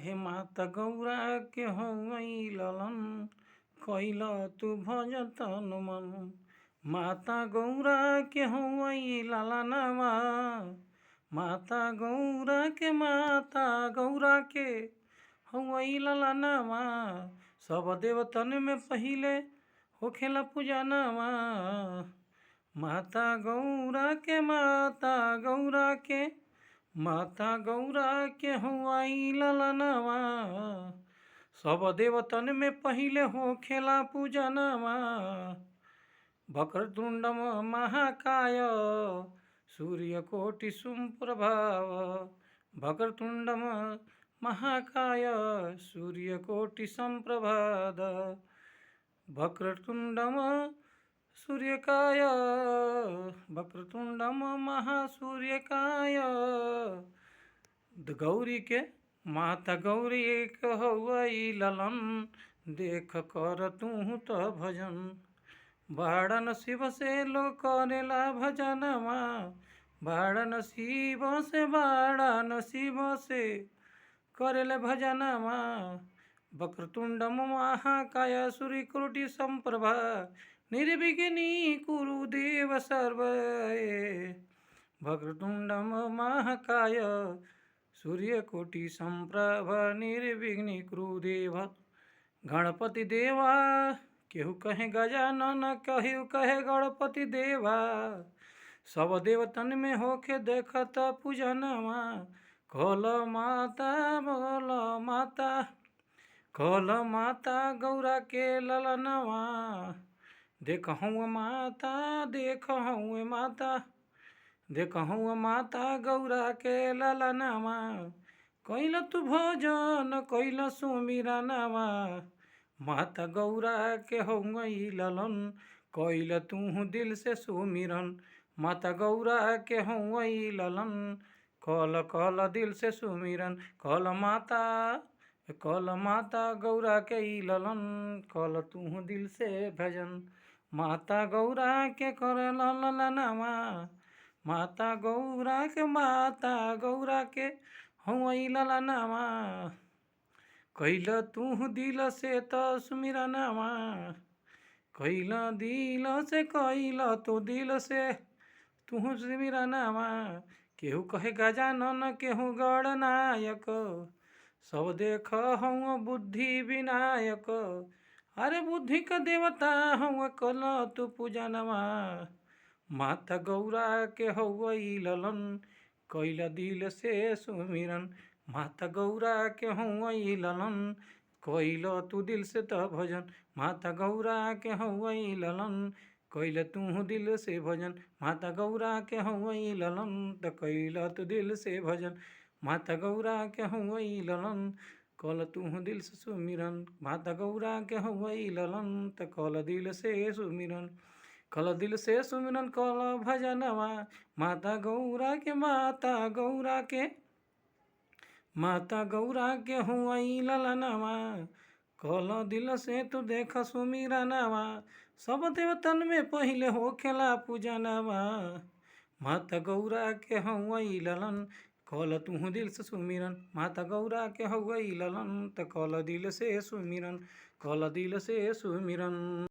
हे माता गौरा के हई ललन कैल तू भज तन मन। माता गौरा के हई ललनवा माता गौरा के हई ललनवा। सब देवतन में पहिले होखेला पूजनवा। माता गौरा के हई ललनवा। सब देवतन में पहिले होखेला पूजनवा। वक्रतुंड महाकाय सूर्यकोटि समप्रभाव। वक्रतुंड महाकाय सूर्यकोटि समप्रभाद। वक्रतुंड सूर्यकाय वक्रतुंड महासूर्यकाय। गौरी के माता गौरी एक हई ललन देख कर तू तो भजन। बाड़ा नसीब से लो करेला भजनवा। बाड़ा नसीब से करेले भजनवा। वक्रतुंड महाकाय सूर्यकोटि समप्रभा निर्विघ्नी कुरु देव सर्वये। वक्रतुंड महाकाय सूर्यकोटि समप्रभ निर्विघ्नि कुरु देव। गणपति देवा केहू कहे गजानन केहू कहे गणपति देवा। सब देवतन में होके देखत पूजनवा। खोल माता गौरा के ललनवा। देखहु माता गौरा के ललनवा। कैल तू भोजन कैल सुमिरनवा। माता गौरा के हई ललन कैल तू दिल से सुमिरन। माता गौरा के हई ललन कल दिल से सुमिरन। कल माता गौरा के ललन कल तू दिल से भजन। माता गौरा के कर ललनवा। माता गौरा के हई ललनवा। कैल तू दिल से तो सुमिरनवा। कैल तू सुमिरनवा। केहू कहे गजानन केहू गणनायक। सब देख हूँ बुद्धि विनायक। अरे बुद्धि का देवता हूँ कल तू पूजनवा। माता गौरा के हई ललन कैल दिल से सुमिरन। माता गौरा के हई ललन कैल तू दिल से तो भजन। माता गौरा के हई ललन कैल तू दिल से भजन। माता गौरा के हई ललन त कैल तू दिल से भजन। माता गौरा के हई ललन कल तू दिल से सुमिरन। माता गौरा के हई ललन त कल दिल से सुमिरन। कल दिल से सुमिरन कल भजनवा। माता गौरा के हई ललनवा। कल दिल से तू देख सुमिरनवा। सब देवतन में पहिले होखेला पूजनवा। माता गौरा के हई ललन कल तू दिल से सुमिरन। माता गौरा के हई ललन त कल दिल से सुमिरन।